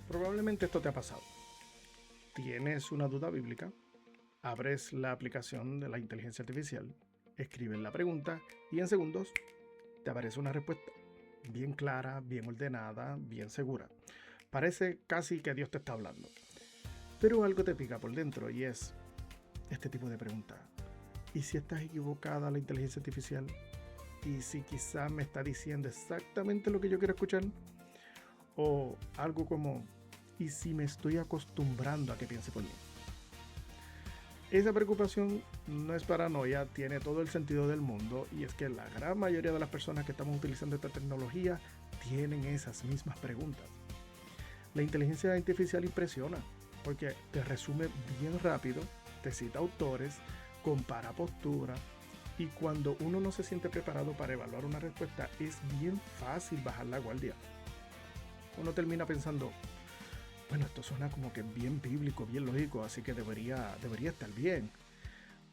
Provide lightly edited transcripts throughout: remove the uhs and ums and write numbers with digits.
Probablemente esto te ha pasado. Tienes una duda bíblica, abres la aplicación de la inteligencia artificial, escribes la pregunta y en segundos te aparece una respuesta bien clara, bien ordenada, bien segura. Parece casi que Dios te está hablando. Pero algo te pica por dentro y es este tipo de pregunta. ¿Y si estás equivocada la inteligencia artificial? ¿Y si quizá me está diciendo exactamente lo que yo quiero escuchar? O algo como, ¿y si me estoy acostumbrando a que piense por mí? Esa preocupación no es paranoia, tiene todo el sentido del mundo y es que la gran mayoría de las personas que estamos utilizando esta tecnología tienen esas mismas preguntas. La inteligencia artificial impresiona porque te resume bien rápido, te cita autores, compara postura y cuando uno no se siente preparado para evaluar una respuesta es bien fácil bajar la guardia. Uno termina pensando, bueno, esto suena como que bien bíblico, bien lógico, así que debería estar bien.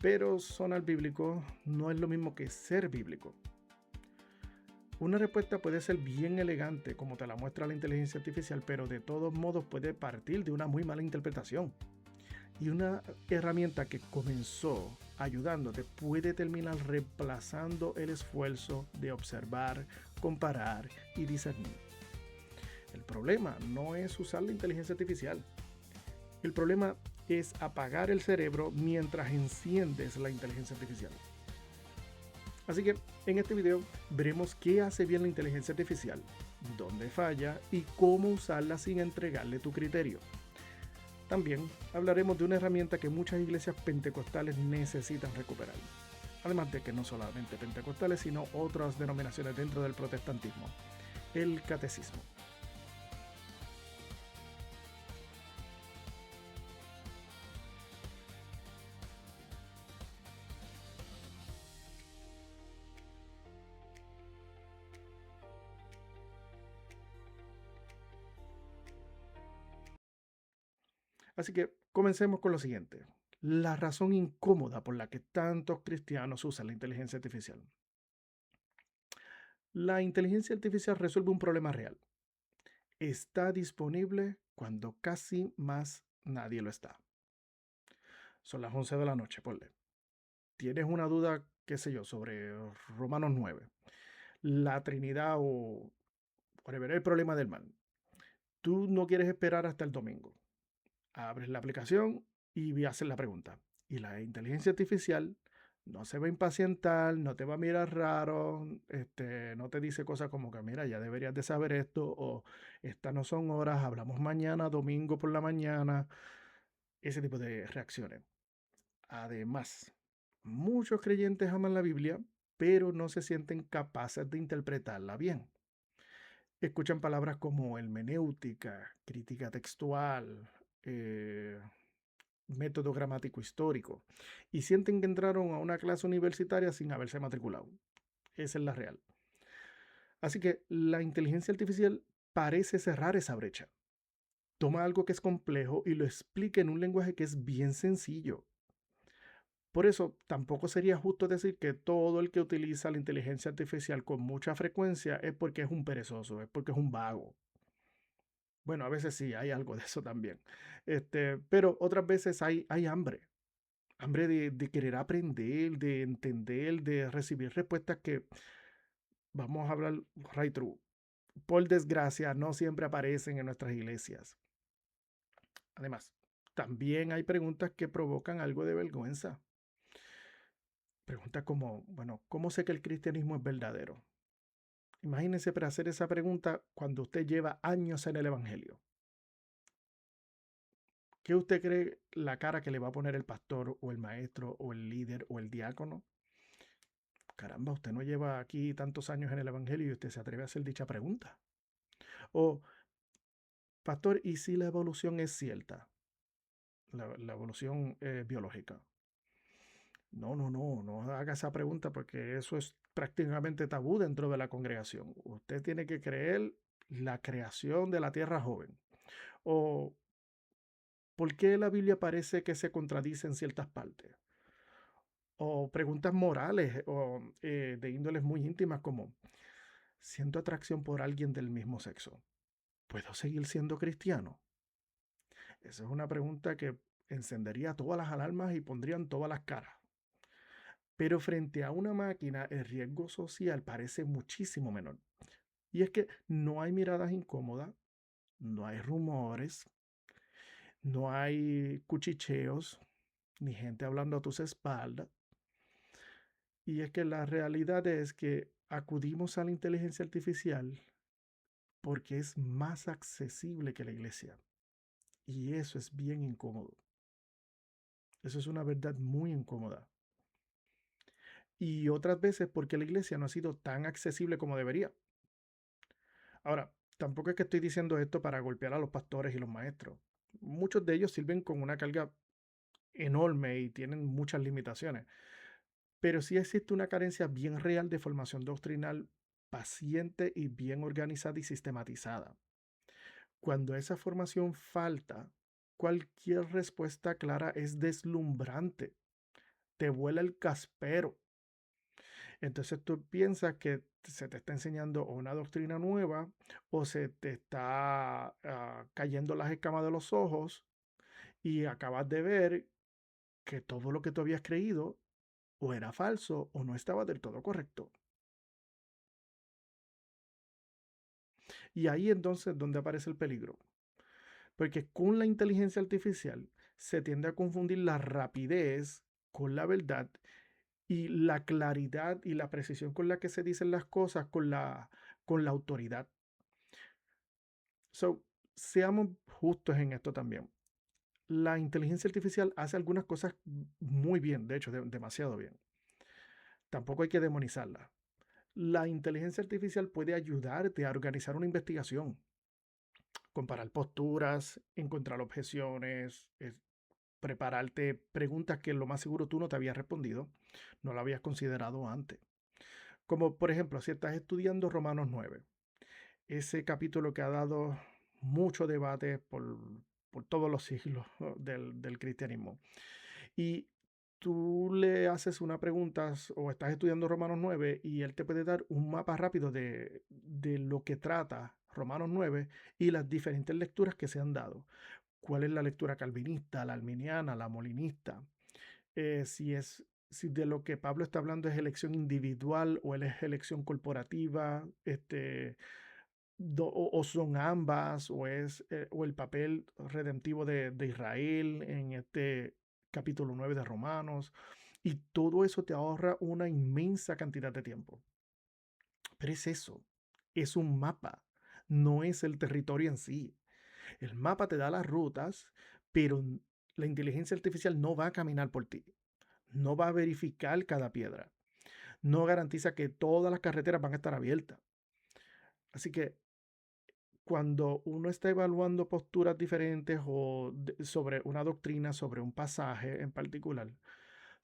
Pero sonar bíblico no es lo mismo que ser bíblico. Una respuesta puede ser bien elegante, como te la muestra la inteligencia artificial, pero de todos modos puede partir de una muy mala interpretación. Y una herramienta que comenzó ayudándote puede terminar reemplazando el esfuerzo de observar, comparar y discernir. El problema no es usar la inteligencia artificial. El problema es apagar el cerebro mientras enciendes la inteligencia artificial. Así que en este video veremos qué hace bien la inteligencia artificial, dónde falla y cómo usarla sin entregarle tu criterio. También hablaremos de una herramienta que muchas iglesias pentecostales necesitan recuperar. Además de que no solamente pentecostales, sino otras denominaciones dentro del protestantismo, el catecismo. Así que comencemos con lo siguiente. La razón incómoda por la que tantos cristianos usan la inteligencia artificial. La inteligencia artificial resuelve un problema real. Está disponible cuando casi más nadie lo está. Son las 11 de la noche, ponle. Tienes una duda, qué sé yo, sobre Romanos 9, la Trinidad o whatever, el problema del mal. Tú no quieres esperar hasta el domingo. Abres la aplicación y haces la pregunta. Y la inteligencia artificial no se va a impacientar, no te va a mirar raro, no te dice cosas como que, mira, ya deberías de saber esto, o estas no son horas, hablamos mañana, domingo por la mañana, ese tipo de reacciones. Además, muchos creyentes aman la Biblia, pero no se sienten capaces de interpretarla bien. Escuchan palabras como hermenéutica, crítica textual, eh, método gramático histórico, y sienten que entraron a una clase universitaria sin haberse matriculado. Esa es la real. Así que la inteligencia artificial parece cerrar esa brecha. Toma algo que es complejo y lo explica en un lenguaje que es bien sencillo. Por eso, tampoco sería justo decir que todo el que utiliza la inteligencia artificial con mucha frecuencia es porque es un perezoso, es porque es un vago. Bueno, a veces sí, hay algo de eso también. Pero otras veces hay hambre. Hambre de querer aprender, de entender, de recibir respuestas que, vamos a hablar right true, por desgracia, no siempre aparecen en nuestras iglesias. Además, también hay preguntas que provocan algo de vergüenza. Preguntas como, bueno, ¿cómo sé que el cristianismo es verdadero? Imagínense para hacer esa pregunta cuando usted lleva años en el Evangelio. ¿Qué usted cree la cara que le va a poner el pastor o el maestro o el líder o el diácono? Caramba, usted no lleva aquí tantos años en el Evangelio y usted se atreve a hacer dicha pregunta. O, pastor, ¿y si la evolución es cierta? La evolución biológica. No haga esa pregunta porque eso es prácticamente tabú dentro de la congregación. Usted tiene que creer la creación de la tierra joven. O, ¿por qué la Biblia parece que se contradice en ciertas partes? O preguntas morales o de índoles muy íntimas como, ¿siento atracción por alguien del mismo sexo? ¿Puedo seguir siendo cristiano? Esa es una pregunta que encendería todas las alarmas y pondrían todas las caras. Pero frente a una máquina, el riesgo social parece muchísimo menor. Y es que no hay miradas incómodas, no hay rumores, no hay cuchicheos, ni gente hablando a tus espaldas. Y es que la realidad es que acudimos a la inteligencia artificial porque es más accesible que la iglesia. Y eso es bien incómodo. Eso es una verdad muy incómoda. Y otras veces porque la iglesia no ha sido tan accesible como debería. Ahora, tampoco es que estoy diciendo esto para golpear a los pastores y los maestros. Muchos de ellos sirven con una carga enorme y tienen muchas limitaciones. Pero sí existe una carencia bien real de formación doctrinal paciente y bien organizada y sistematizada. Cuando esa formación falta, cualquier respuesta clara es deslumbrante, te vuela el caspero. Entonces tú piensas que se te está enseñando una doctrina nueva o se te está cayendo las escamas de los ojos y acabas de ver que todo lo que tú habías creído o era falso o no estaba del todo correcto. Y ahí entonces donde aparece el peligro. Porque con la inteligencia artificial se tiende a confundir la rapidez con la verdad y la claridad y la precisión con la que se dicen las cosas con la autoridad. So, seamos justos en esto también. La inteligencia artificial hace algunas cosas muy bien, de hecho, demasiado bien. Tampoco hay que demonizarla. La inteligencia artificial puede ayudarte a organizar una investigación, comparar posturas, encontrar objeciones, prepararte preguntas que lo más seguro tú no te habías respondido, no lo habías considerado antes. Como por ejemplo, si estás estudiando Romanos 9, ese capítulo que ha dado mucho debate por todos los siglos del cristianismo, y tú le haces una pregunta o estás estudiando Romanos 9 y él te puede dar un mapa rápido de lo que trata Romanos 9 y las diferentes lecturas que se han dado. ¿Cuál es la lectura calvinista, la arminiana, la molinista? Si de lo que Pablo está hablando es elección individual o él es elección corporativa, o son ambas, o el papel redemptivo de Israel en este capítulo 9 de Romanos. Y todo eso te ahorra una inmensa cantidad de tiempo. Pero es eso, es un mapa, no es el territorio en sí. El mapa te da las rutas, pero la inteligencia artificial no va a caminar por ti, no va a verificar cada piedra, no garantiza que todas las carreteras van a estar abiertas. Así que cuando uno está evaluando posturas diferentes sobre una doctrina, sobre un pasaje en particular,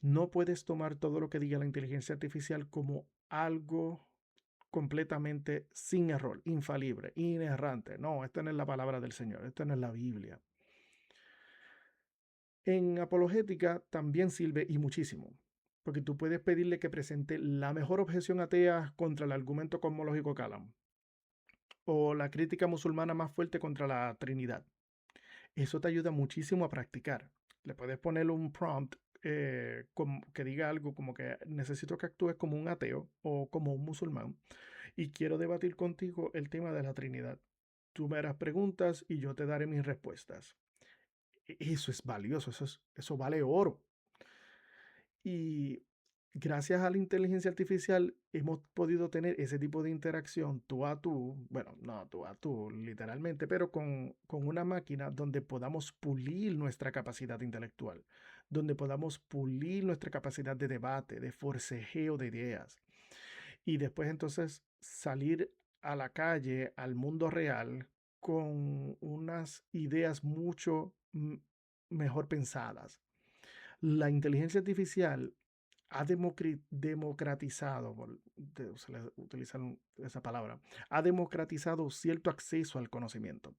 no puedes tomar todo lo que diga la inteligencia artificial como algo completamente sin error, infalible, inerrante. No, esta no es la palabra del Señor, esta no es la Biblia. En apologética también sirve y muchísimo, porque tú puedes pedirle que presente la mejor objeción atea contra el argumento cosmológico Kalam o la crítica musulmana más fuerte contra la Trinidad. Eso te ayuda muchísimo a practicar. Le puedes poner un prompt que diga algo como que necesito que actúes como un ateo o como un musulmán y quiero debatir contigo el tema de la Trinidad. Tú me harás preguntas y yo te daré mis respuestas. Eso es valioso, eso vale oro. Y gracias a la inteligencia artificial hemos podido tener ese tipo de interacción tú a tú, bueno, no tú a tú literalmente, pero con una máquina donde podamos pulir nuestra capacidad intelectual, donde podamos pulir nuestra capacidad de debate, de forcejeo de ideas. Y después entonces salir a la calle, al mundo real, con unas ideas mucho mejor pensadas. La inteligencia artificial ha democratizado, se le utilizan esa palabra, ha democratizado cierto acceso al conocimiento.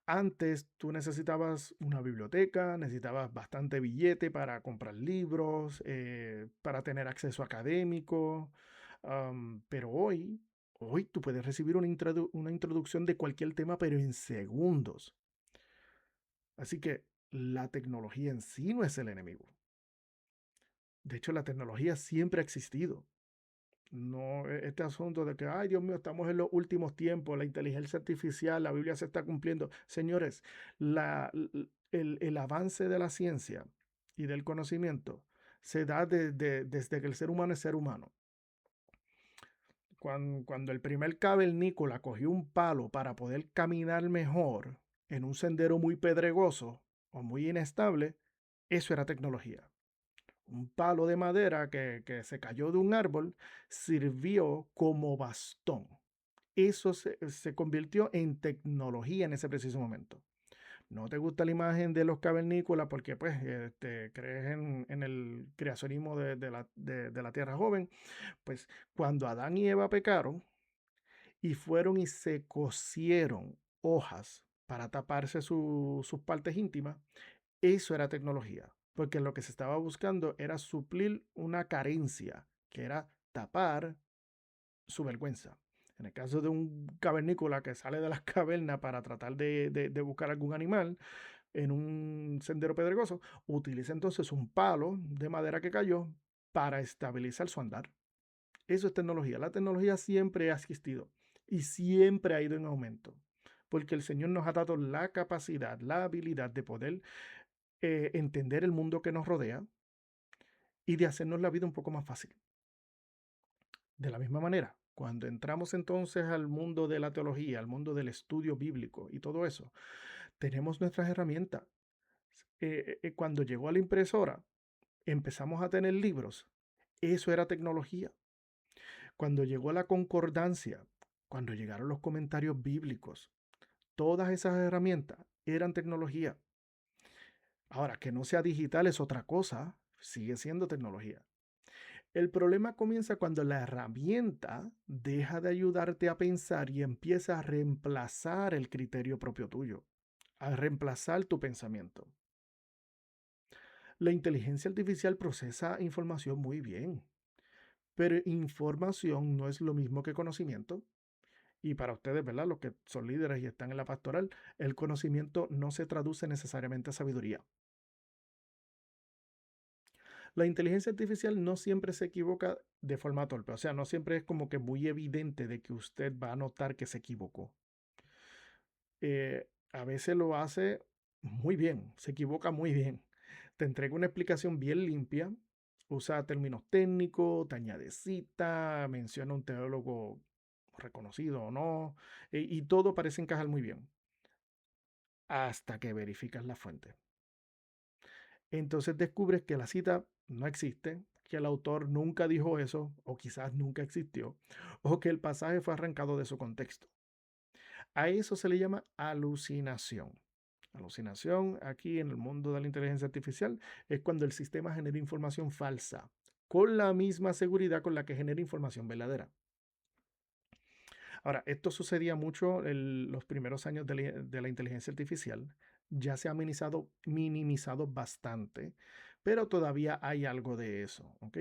Antes tú necesitabas una biblioteca, necesitabas bastante billete para comprar libros, para tener acceso académico, pero hoy tú puedes recibir una introducción de cualquier tema, pero en segundos. Así que la tecnología en sí no es el enemigo. De hecho, la tecnología siempre ha existido. No, este asunto de que, ay, Dios mío, estamos en los últimos tiempos, la inteligencia artificial, la Biblia se está cumpliendo. Señores, el avance de la ciencia y del conocimiento se da desde que el ser humano es ser humano. Cuando el primer cavernícola cogió un palo para poder caminar mejor en un sendero muy pedregoso o muy inestable, eso era tecnología. Un palo de madera que se cayó de un árbol sirvió como bastón. Eso se convirtió en tecnología en ese preciso momento. No te gusta la imagen de los cavernícolas porque pues crees en el creacionismo de la tierra joven. Pues cuando Adán y Eva pecaron y fueron y se cosieron hojas para taparse sus partes íntimas, eso era tecnología, porque lo que se estaba buscando era suplir una carencia, que era tapar su vergüenza. En el caso de un cavernícola que sale de las cavernas para tratar de buscar algún animal en un sendero pedregoso, utiliza entonces un palo de madera que cayó para estabilizar su andar. Eso es tecnología. La tecnología siempre ha existido y siempre ha ido en aumento, porque el Señor nos ha dado la capacidad, la habilidad de poder entender el mundo que nos rodea y de hacernos la vida un poco más fácil. De la misma manera, cuando entramos entonces al mundo de la teología, al mundo del estudio bíblico y todo eso, tenemos nuestras herramientas. Cuando llegó a la impresora, empezamos a tener libros. Eso era tecnología. Cuando llegó la concordancia, cuando llegaron los comentarios bíblicos, todas esas herramientas eran tecnología. Ahora, que no sea digital es otra cosa, sigue siendo tecnología. El problema comienza cuando la herramienta deja de ayudarte a pensar y empieza a reemplazar el criterio propio tuyo, a reemplazar tu pensamiento. La inteligencia artificial procesa información muy bien, pero información no es lo mismo que conocimiento. Y para ustedes, ¿verdad? Los que son líderes y están en la pastoral, el conocimiento no se traduce necesariamente a sabiduría. La inteligencia artificial no siempre se equivoca de forma torpe, o sea, no siempre es como que muy evidente de que usted va a notar que se equivocó. A veces lo hace muy bien, se equivoca muy bien. Te entrega una explicación bien limpia, usa términos técnicos, te añade cita, menciona un teólogo reconocido o no, y todo parece encajar muy bien, hasta que verificas la fuente. Entonces descubres que la cita no existe, que el autor nunca dijo eso, o quizás nunca existió, o que el pasaje fue arrancado de su contexto. A eso se le llama alucinación. Alucinación aquí en el mundo de la inteligencia artificial es cuando el sistema genera información falsa, con la misma seguridad con la que genera información verdadera. Ahora, esto sucedía mucho en los primeros años de la inteligencia artificial. Ya se ha minimizado bastante, pero todavía hay algo de eso, ¿ok?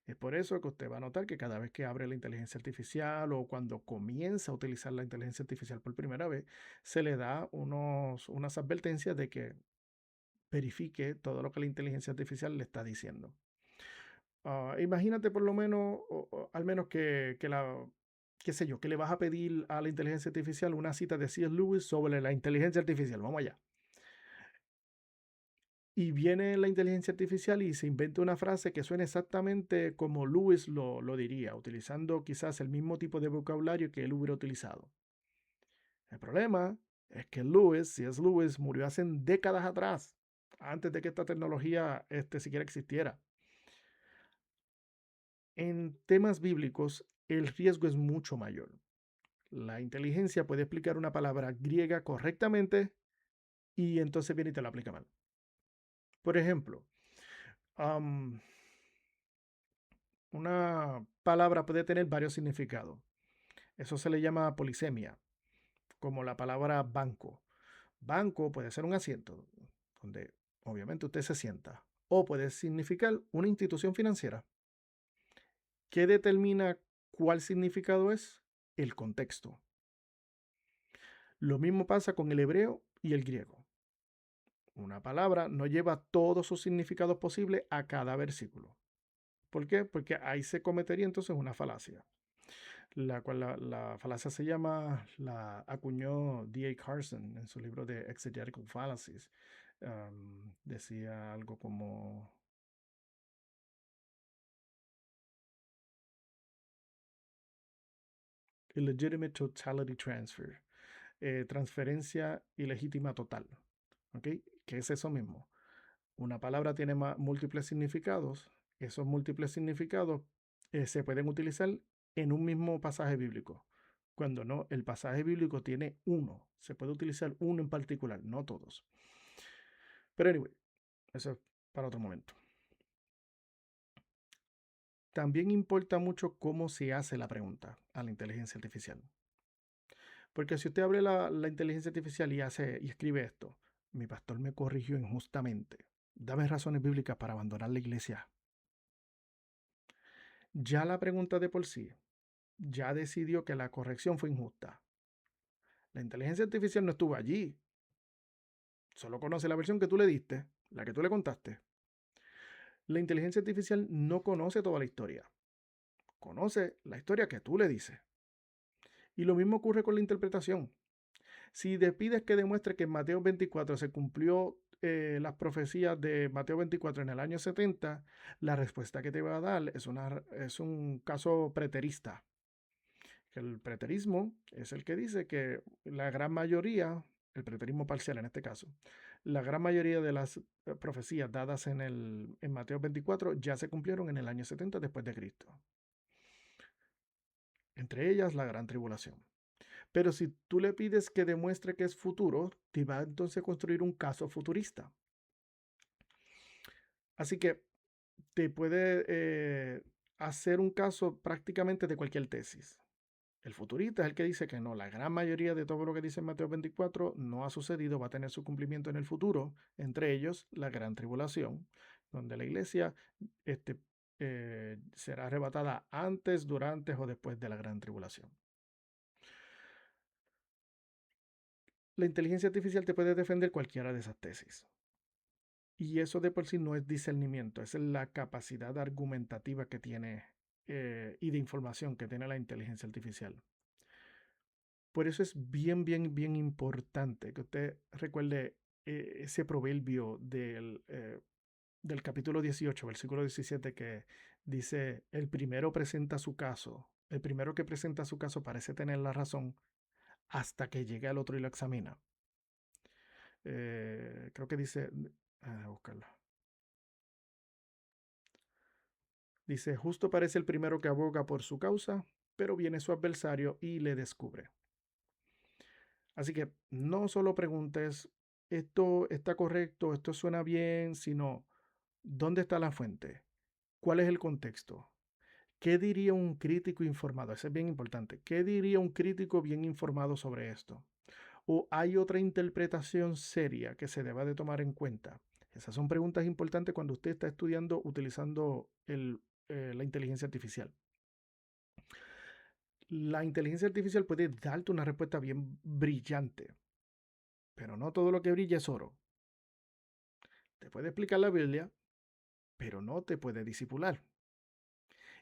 Es por eso que usted va a notar que cada vez que abre la inteligencia artificial o cuando comienza a utilizar la inteligencia artificial por primera vez, se le da unas advertencias de que verifique todo lo que la inteligencia artificial le está diciendo. Imagínate por lo menos, o al menos qué sé yo, que le vas a pedir a la inteligencia artificial una cita de C.S. Lewis sobre la inteligencia artificial. Vamos allá. Y viene la inteligencia artificial y se inventa una frase que suena exactamente como Lewis lo diría, utilizando quizás el mismo tipo de vocabulario que él hubiera utilizado. El problema es que C.S. Lewis, murió hace décadas atrás, antes de que esta tecnología siquiera existiera. En temas bíblicos, el riesgo es mucho mayor. La inteligencia puede explicar una palabra griega correctamente y entonces viene y te la aplica mal. Por ejemplo, um, una palabra puede tener varios significados. Eso se le llama polisemia, como la palabra banco. Banco puede ser un asiento, donde obviamente usted se sienta, o puede significar una institución financiera. ¿Qué determina cuál significado es? El contexto. Lo mismo pasa con el hebreo y el griego. Una palabra no lleva todos sus significados posibles a cada versículo. ¿Por qué? Porque ahí se cometería entonces una falacia, la cual la falacia se llama, la acuñó D.A. Carson en su libro de Exegetical Fallacies. Decía algo como illegitimate totality transfer, transferencia ilegítima total. ¿Ok? ¿Qué es eso mismo? Una palabra tiene múltiples significados. Esos múltiples significados se pueden utilizar en un mismo pasaje bíblico. Cuando no, el pasaje bíblico tiene uno. Se puede utilizar uno en particular, no todos. Pero anyway, eso es para otro momento. También importa mucho cómo se hace la pregunta a la inteligencia artificial. Porque si usted abre la inteligencia artificial y escribe esto: mi pastor me corrigió injustamente, dame razones bíblicas para abandonar la iglesia. Ya la pregunta de por sí ya decidió que la corrección fue injusta. La inteligencia artificial no estuvo allí. Solo conoce la versión que tú le diste, la que tú le contaste. La inteligencia artificial no conoce toda la historia. Conoce la historia que tú le dices. Y lo mismo ocurre con la interpretación. Si te pides que demuestre que en Mateo 24 se cumplió las profecías de Mateo 24 en el año 70, la respuesta que te va a dar es un caso preterista. El preterismo es el que dice que la gran mayoría, el preterismo parcial en este caso, la gran mayoría de las profecías dadas en Mateo 24 ya se cumplieron en el año 70 después de Cristo. Entre ellas la gran tribulación. Pero si tú le pides que demuestre que es futuro, te va entonces a construir un caso futurista. Así que te puede hacer un caso prácticamente de cualquier tesis. El futurista es el que dice que no, la gran mayoría de todo lo que dice en Mateo 24 no ha sucedido, va a tener su cumplimiento en el futuro, entre ellos la gran tribulación, donde la iglesia será arrebatada antes, durante o después de la gran tribulación. La inteligencia artificial te puede defender cualquiera de esas tesis. Y eso de por sí no es discernimiento, es la capacidad argumentativa que tiene y de información que tiene la inteligencia artificial. Por eso es bien, bien, bien importante que usted recuerde ese proverbio del capítulo 18, versículo 17, que dice: el primero presenta su caso, el primero que presenta su caso parece tener la razón hasta que llegue al otro y lo examina. Creo que dice, buscarlo. Dice: justo parece el primero que aboga por su causa, pero viene su adversario y le descubre. Así que no solo preguntes, esto está correcto, esto suena bien, sino ¿dónde está la fuente? ¿Cuál es el contexto? ¿Qué diría un crítico informado? Eso es bien importante. ¿Qué diría un crítico bien informado sobre esto? ¿O hay otra interpretación seria que se deba de tomar en cuenta? Esas son preguntas importantes cuando usted está estudiando utilizando la inteligencia artificial. La inteligencia artificial puede darte una respuesta bien brillante, pero no todo lo que brilla es oro. Te puede explicar la Biblia, pero no te puede disipular.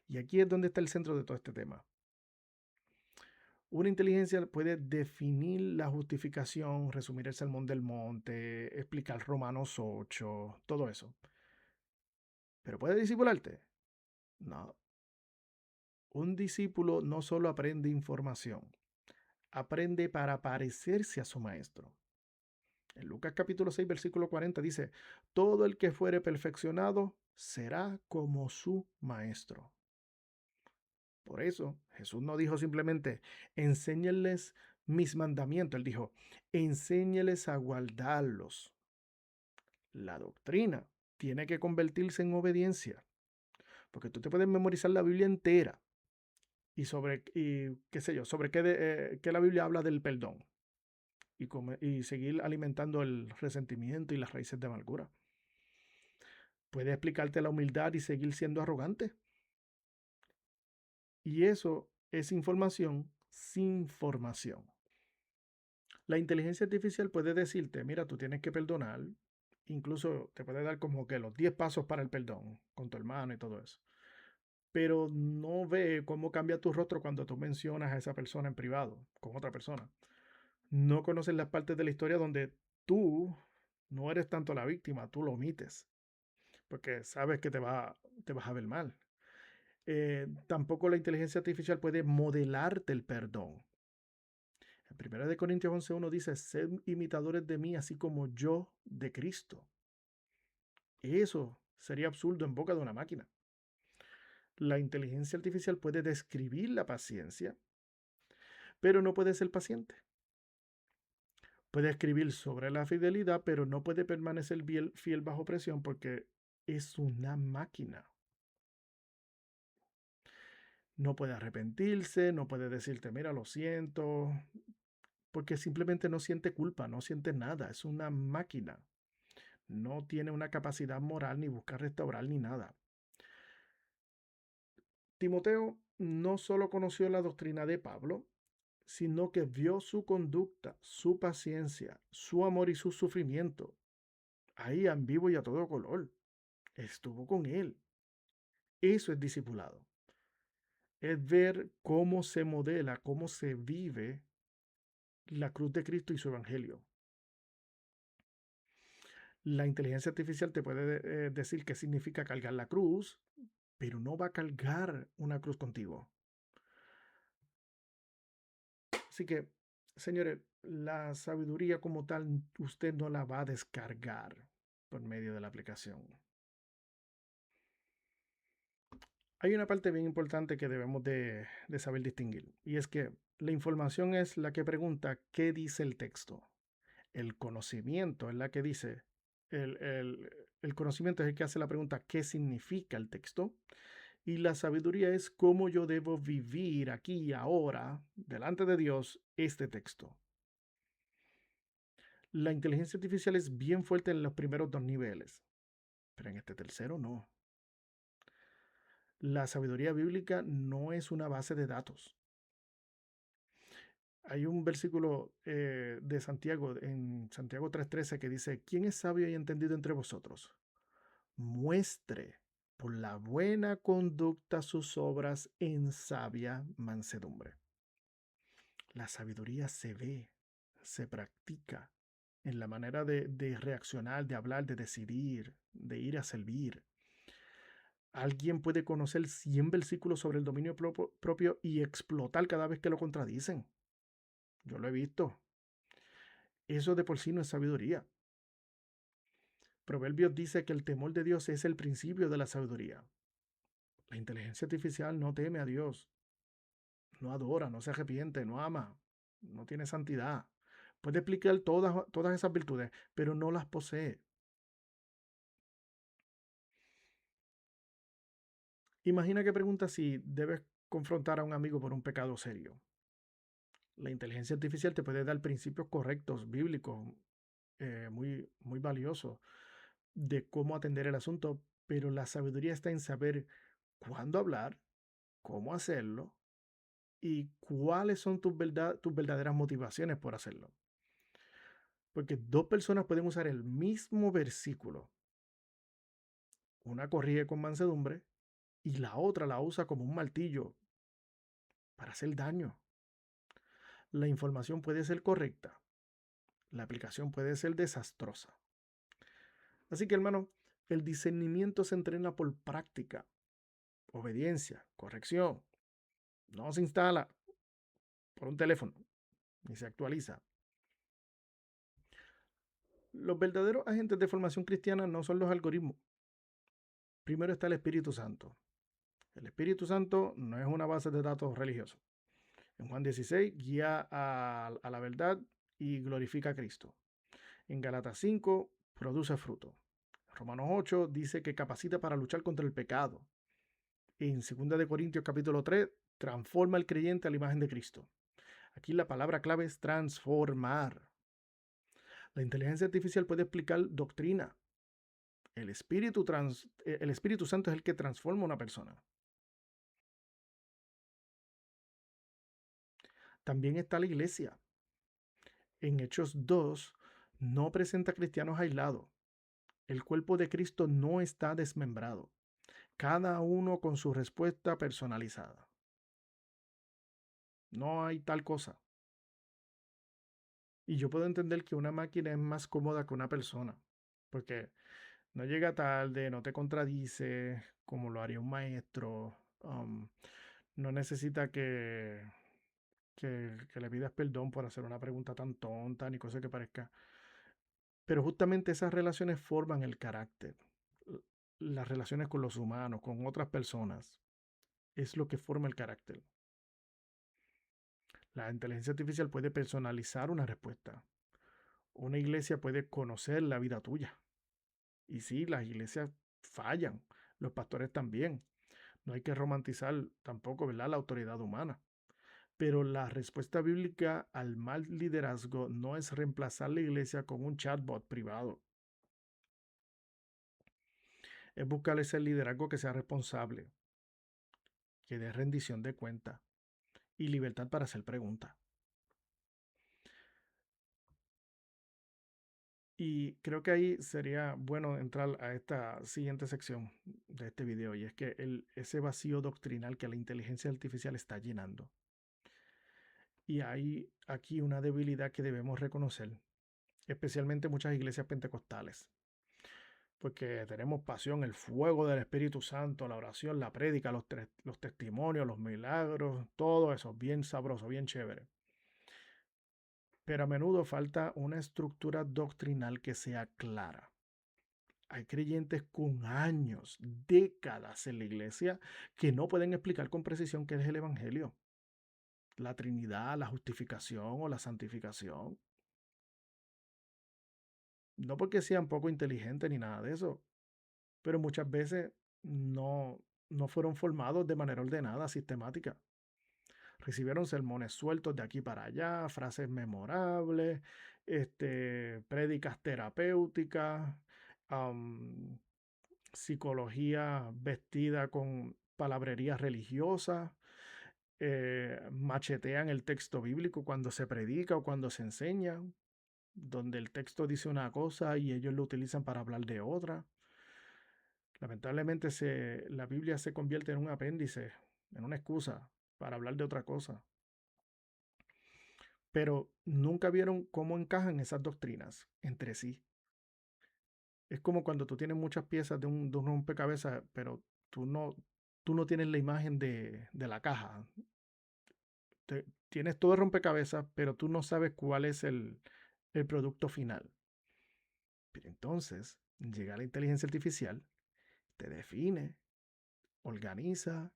Y aquí es donde está el centro de todo este tema. Una inteligencia puede definir la justificación, resumir el Sermón del Monte, explicar Romanos 8, todo eso. ¿Pero puede discipularte? No. Un discípulo no solo aprende información, aprende para parecerse a su maestro. En Lucas capítulo 6, versículo 40 dice: todo el que fuere perfeccionado será como su maestro. Por eso Jesús no dijo simplemente: enséñenles mis mandamientos. Él dijo: enséñeles a guardarlos. La doctrina tiene que convertirse en obediencia. Porque tú te puedes memorizar la Biblia entera y qué sé yo, sobre qué la Biblia habla del perdón y seguir alimentando el resentimiento y las raíces de amargura. Puede explicarte la humildad y seguir siendo arrogante. Y eso es información sin formación. La inteligencia artificial puede decirte: mira, tú tienes que perdonar, Incluso te puede dar como que los 10 pasos para el perdón con tu hermano y todo eso. Pero no ve cómo cambia tu rostro cuando tú mencionas a esa persona en privado con otra persona. No conoces las partes de la historia donde tú no eres tanto la víctima, tú lo omites, porque sabes que te vas a ver mal. Tampoco la inteligencia artificial puede modelarte el perdón. En 1 Corintios 11:1 dice, sed imitadores de mí, así como yo de Cristo. Eso sería absurdo en boca de una máquina. La inteligencia artificial puede describir la paciencia, pero no puede ser paciente. Puede escribir sobre la fidelidad, pero no puede permanecer fiel bajo presión porque es una máquina. No puede arrepentirse, no puede decirte, mira, lo siento, porque simplemente no siente culpa, no siente nada, es una máquina. No tiene una capacidad moral ni busca restaurar ni nada. Timoteo no solo conoció la doctrina de Pablo, sino que vio su conducta, su paciencia, su amor y su sufrimiento, ahí en vivo y a todo color. Estuvo con él. Eso es discipulado. Es ver cómo se modela, cómo se vive la cruz de Cristo y su evangelio. La inteligencia artificial te puede decir qué significa cargar la cruz, pero no va a cargar una cruz contigo. Así que, señores, la sabiduría como tal, usted no la va a descargar por medio de la aplicación. Hay una parte bien importante que debemos de saber distinguir, y es que la información es la que pregunta qué dice el texto. El conocimiento es la que dice, el conocimiento es el que hace la pregunta qué significa el texto, y la sabiduría es cómo yo debo vivir aquí y ahora, delante de Dios, este texto. La inteligencia artificial es bien fuerte en los primeros dos niveles, pero en este tercero no. La sabiduría bíblica no es una base de datos. Hay un versículo de Santiago, en Santiago 3:13, que dice, ¿quién es sabio y entendido entre vosotros? Muestre por la buena conducta sus obras en sabia mansedumbre. La sabiduría se ve, se practica en la manera de reaccionar, de hablar, de decidir, de ir a servir. Alguien puede conocer 100 versículos sobre el dominio propio y explotar cada vez que lo contradicen. Yo lo he visto. Eso de por sí no es sabiduría. Proverbios dice que el temor de Dios es el principio de la sabiduría. La inteligencia artificial no teme a Dios, no adora, no se arrepiente, no ama, no tiene santidad. Puede explicar todas esas virtudes, pero no las posee. Imagina que pregunta si debes confrontar a un amigo por un pecado serio. La inteligencia artificial te puede dar principios correctos, bíblicos, muy valiosos de cómo atender el asunto, pero la sabiduría está en saber cuándo hablar, cómo hacerlo y cuáles son tus verdaderas motivaciones por hacerlo. Porque dos personas pueden usar el mismo versículo. Una corrige con mansedumbre y la otra la usa como un martillo para hacer daño. La información puede ser correcta, la aplicación puede ser desastrosa. Así que, hermano, el discernimiento se entrena por práctica, obediencia, corrección. No se instala por un teléfono ni se actualiza. Los verdaderos agentes de formación cristiana no son los algoritmos. Primero está el Espíritu Santo. El Espíritu Santo no es una base de datos religiosa. En Juan 16 guía a la verdad y glorifica a Cristo. En Galatas 5 produce fruto. En Romanos 8 dice que capacita para luchar contra el pecado. En 2 Corintios capítulo 3 transforma al creyente a la imagen de Cristo. Aquí la palabra clave es transformar. La inteligencia artificial puede explicar doctrina. El Espíritu Santo es el que transforma a una persona. También está la iglesia. En Hechos 2 no presenta cristianos aislados. El cuerpo de Cristo no está desmembrado, cada uno con su respuesta personalizada. No hay tal cosa. Y yo puedo entender que una máquina es más cómoda que una persona, porque no llega tarde, no te contradice como lo haría un maestro, no necesita que le pidas perdón por hacer una pregunta tan tonta ni cosa que parezca. Pero justamente esas relaciones forman el carácter. Las relaciones con los humanos, con otras personas, es lo que forma el carácter. La inteligencia artificial puede personalizar una respuesta. Una iglesia puede conocer la vida tuya. Y sí, las iglesias fallan, los pastores también. No hay que romantizar tampoco, ¿verdad?, la autoridad humana. Pero la respuesta bíblica al mal liderazgo no es reemplazar la iglesia con un chatbot privado. Es buscar ese liderazgo que sea responsable, que dé rendición de cuenta y libertad para hacer preguntas. Y creo que ahí sería bueno entrar a esta siguiente sección de este video, y es que ese vacío doctrinal que la inteligencia artificial está llenando. Y hay aquí una debilidad que debemos reconocer, especialmente muchas iglesias pentecostales, porque tenemos pasión, el fuego del Espíritu Santo, la oración, la prédica, los testimonios, los milagros, todo eso, bien sabroso, bien chévere. Pero a menudo falta una estructura doctrinal que sea clara. Hay creyentes con años, décadas en la iglesia que no pueden explicar con precisión qué es el Evangelio, la Trinidad, la justificación o la santificación. No porque sean poco inteligentes ni nada de eso, pero muchas veces no fueron formados de manera ordenada, sistemática. Recibieron sermones sueltos de aquí para allá, frases memorables, prédicas terapéuticas, am, psicología vestida con palabrería religiosa, machetean el texto bíblico cuando se predica o cuando se enseña, donde el texto dice una cosa y ellos lo utilizan para hablar de otra. Lamentablemente la Biblia se convierte en un apéndice, en una excusa para hablar de otra cosa. Pero nunca vieron cómo encajan esas doctrinas entre sí. Es como cuando tú tienes muchas piezas de un rompecabezas, pero tú no tienes la imagen de la caja. Tienes todo el rompecabezas, pero tú no sabes cuál es el producto final. Pero entonces llega la inteligencia artificial, te define, organiza,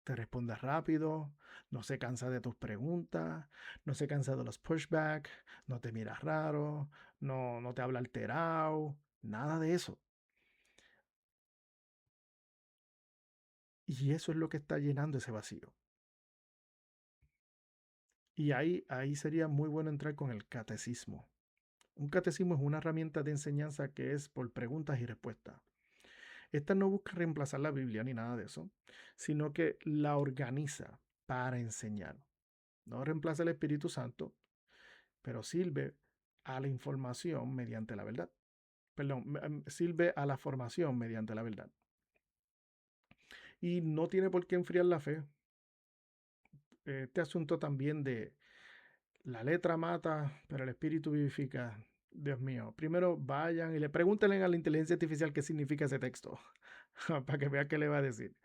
te responde rápido, no se cansa de tus preguntas, no se cansa de los pushback, no te mira raro, no te habla alterado, nada de eso. Y eso es lo que está llenando ese vacío. Y ahí sería muy bueno entrar con el catecismo. Un catecismo es una herramienta de enseñanza que es por preguntas y respuestas. Esta no busca reemplazar la Biblia ni nada de eso, sino que la organiza para enseñar. No reemplaza el Espíritu Santo, pero sirve a la información mediante la verdad. Perdón, sirve a la formación mediante la verdad. Y no tiene por qué enfriar la fe. Este asunto también de la letra mata, pero el espíritu vivifica. Dios mío, primero vayan y le pregúntenle a la inteligencia artificial qué significa ese texto, para que vea qué le va a decir.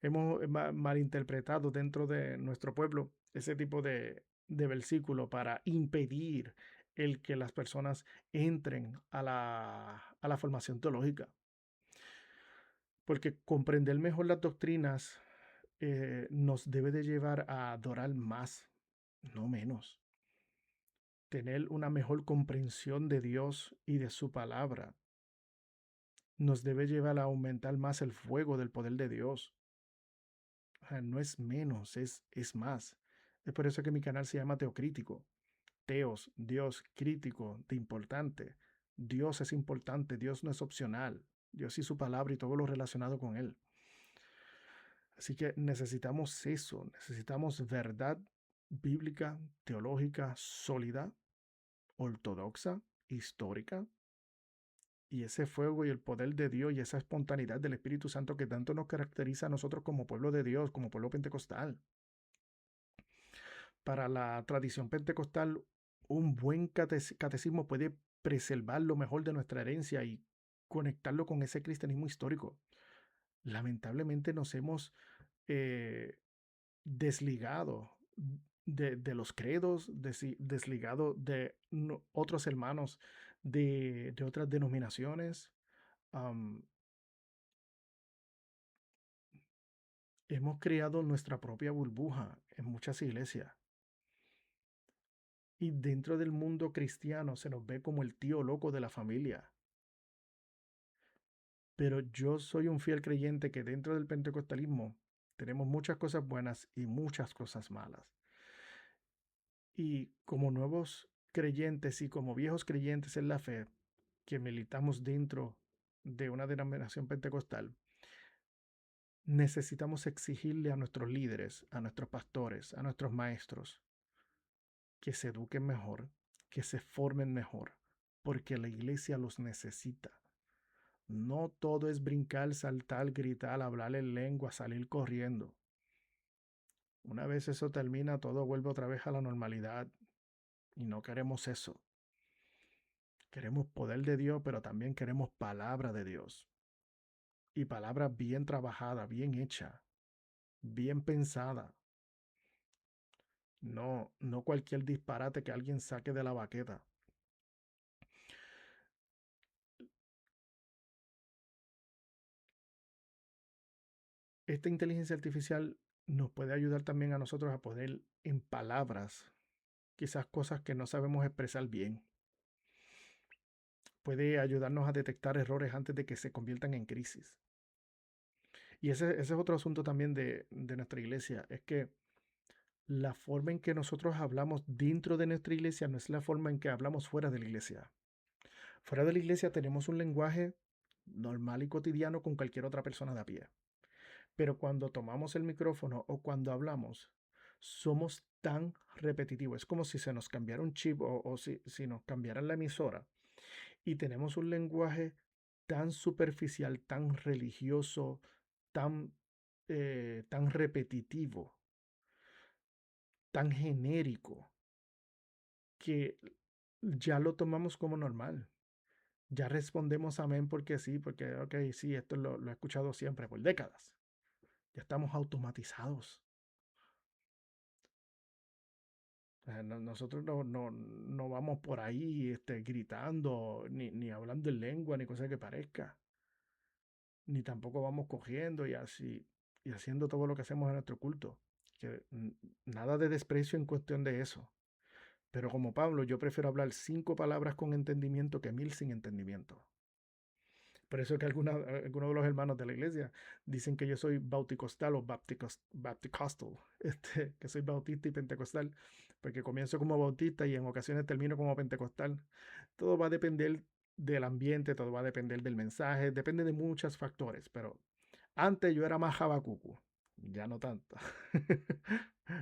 Hemos malinterpretado dentro de nuestro pueblo ese tipo de versículo para impedir el que las personas entren a la formación teológica. Porque comprender mejor las doctrinas nos debe de llevar a adorar más, no menos. Tener una mejor comprensión de Dios y de su palabra nos debe llevar a aumentar más el fuego del poder de Dios. O sea, no es menos, es más. Es por eso que mi canal se llama Teocrítico. Teos, Dios, crítico, de importante. Dios es importante, Dios no es opcional. Dios y su palabra y todo lo relacionado con él. Así que necesitamos eso, necesitamos verdad bíblica, teológica, sólida, ortodoxa, histórica, Y ese fuego y el poder de Dios y esa espontaneidad del Espíritu Santo que tanto nos caracteriza a nosotros como pueblo de Dios, como pueblo pentecostal. Para la tradición pentecostal, un buen catecismo puede preservar lo mejor de nuestra herencia y conectarlo con ese cristianismo histórico. Lamentablemente nos hemos eh, desligado de los credos, desligado de otros hermanos de otras denominaciones. Am, Hemos creado nuestra propia burbuja en muchas iglesias. Y dentro del mundo cristiano se nos ve como el tío loco de la familia. Pero yo soy un fiel creyente que dentro del pentecostalismo tenemos muchas cosas buenas y muchas cosas malas. Y como nuevos creyentes y como viejos creyentes en la fe que militamos dentro de una denominación pentecostal, necesitamos exigirle a nuestros líderes, a nuestros pastores, a nuestros maestros, que se eduquen mejor, que se formen mejor, porque la iglesia los necesita. No todo es brincar, saltar, gritar, hablar en lengua, salir corriendo. Una vez eso termina, todo vuelve otra vez a la normalidad y no queremos eso. Queremos poder de Dios, pero también queremos palabra de Dios. Y palabra bien trabajada, bien hecha, bien pensada. No, no cualquier disparate que alguien saque de la baqueta. Esta inteligencia artificial nos puede ayudar también a nosotros a poner en palabras quizás cosas que no sabemos expresar bien. Puede ayudarnos a detectar errores antes de que se conviertan en crisis. Y ese es otro asunto también de nuestra iglesia, es que la forma en que nosotros hablamos dentro de nuestra iglesia no es la forma en que hablamos fuera de la iglesia. Fuera de la iglesia tenemos un lenguaje normal y cotidiano con cualquier otra persona de a pie. Pero cuando tomamos el micrófono o cuando hablamos, somos tan repetitivos. Es como si se nos cambiara un chip o si nos cambiaran la emisora. Y tenemos un lenguaje tan superficial, tan religioso, tan, tan repetitivo, tan genérico, que ya lo tomamos como normal. Ya respondemos amén porque sí, porque, ok, sí, esto lo he escuchado siempre por décadas. Ya estamos automatizados. Nosotros no vamos por ahí gritando, ni hablando en lengua, ni cosa que parezca. Ni tampoco vamos cogiendo y haciendo todo lo que hacemos en nuestro culto. Que nada de desprecio en cuestión de eso. Pero como Pablo, yo prefiero hablar 5 palabras con entendimiento que 1000 sin entendimiento. Por eso es que algunos de los hermanos de la iglesia dicen que yo soy bauticostal o bapticostal, que soy bautista y pentecostal, porque comienzo como bautista y en ocasiones termino como pentecostal. Todo va a depender del ambiente, todo va a depender del mensaje, depende de muchos factores, pero antes yo era más jabacucu, ya no tanto.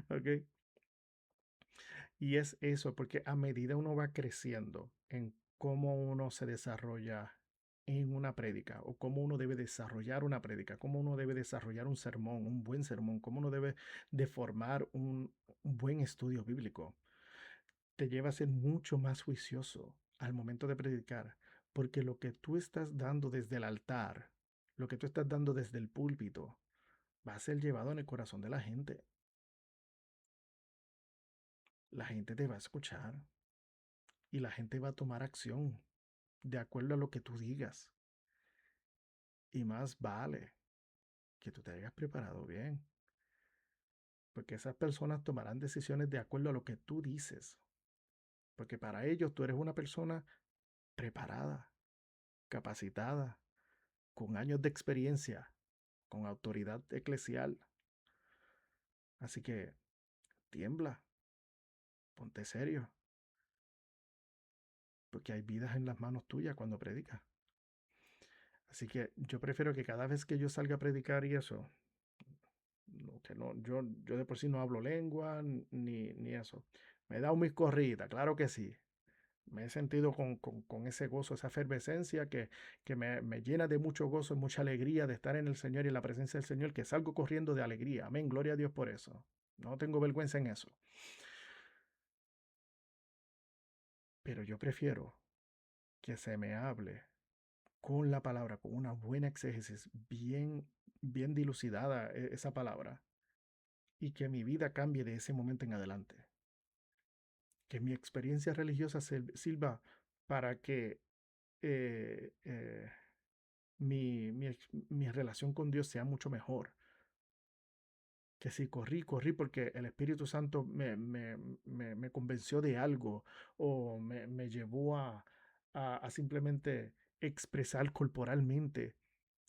¿Ok? Y es eso, porque a medida uno va creciendo en cómo uno se desarrolla en una prédica o cómo uno debe desarrollar una prédica, cómo uno debe desarrollar un sermón, un buen sermón, cómo uno debe de formar un buen estudio bíblico, te lleva a ser mucho más juicioso al momento de predicar, porque lo que tú estás dando desde el altar, lo que tú estás dando desde el púlpito, va a ser llevado en el corazón de la gente. La gente te va a escuchar y la gente va a tomar acción de acuerdo a lo que tú digas. Y más vale que tú te hayas preparado bien, porque esas personas tomarán decisiones de acuerdo a lo que tú dices, porque para ellos tú eres una persona preparada, capacitada, con años de experiencia, con autoridad eclesial. Así que tiembla, ponte serio, porque hay vidas en las manos tuyas cuando predicas. Así que yo prefiero que cada vez que yo salga a predicar y eso, no, que no, yo de por sí no hablo lengua ni eso. Me he dado mis corridas, claro que sí. Me he sentido con ese gozo, esa efervescencia que me llena de mucho gozo y mucha alegría de estar en el Señor y en la presencia del Señor, que salgo corriendo de alegría. Amén, gloria a Dios por eso. No tengo vergüenza en eso. Pero yo prefiero que se me hable con la palabra, con una buena exégesis, bien dilucidada esa palabra, y que mi vida cambie de ese momento en adelante. Que mi experiencia religiosa sirva para que eh, eh, mi relación con Dios sea mucho mejor. Que si corrí porque el Espíritu Santo me convenció de algo o me llevó a simplemente expresar corporalmente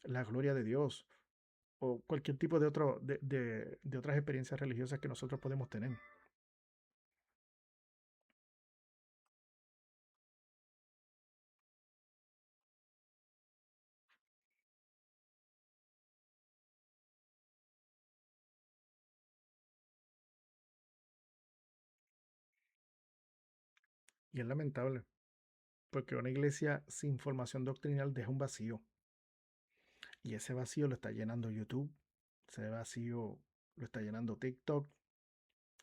la gloria de Dios o cualquier tipo de otras experiencias religiosas que nosotros podemos tener. Y es lamentable, porque una iglesia sin formación doctrinal deja un vacío. Y ese vacío lo está llenando YouTube, ese vacío lo está llenando TikTok,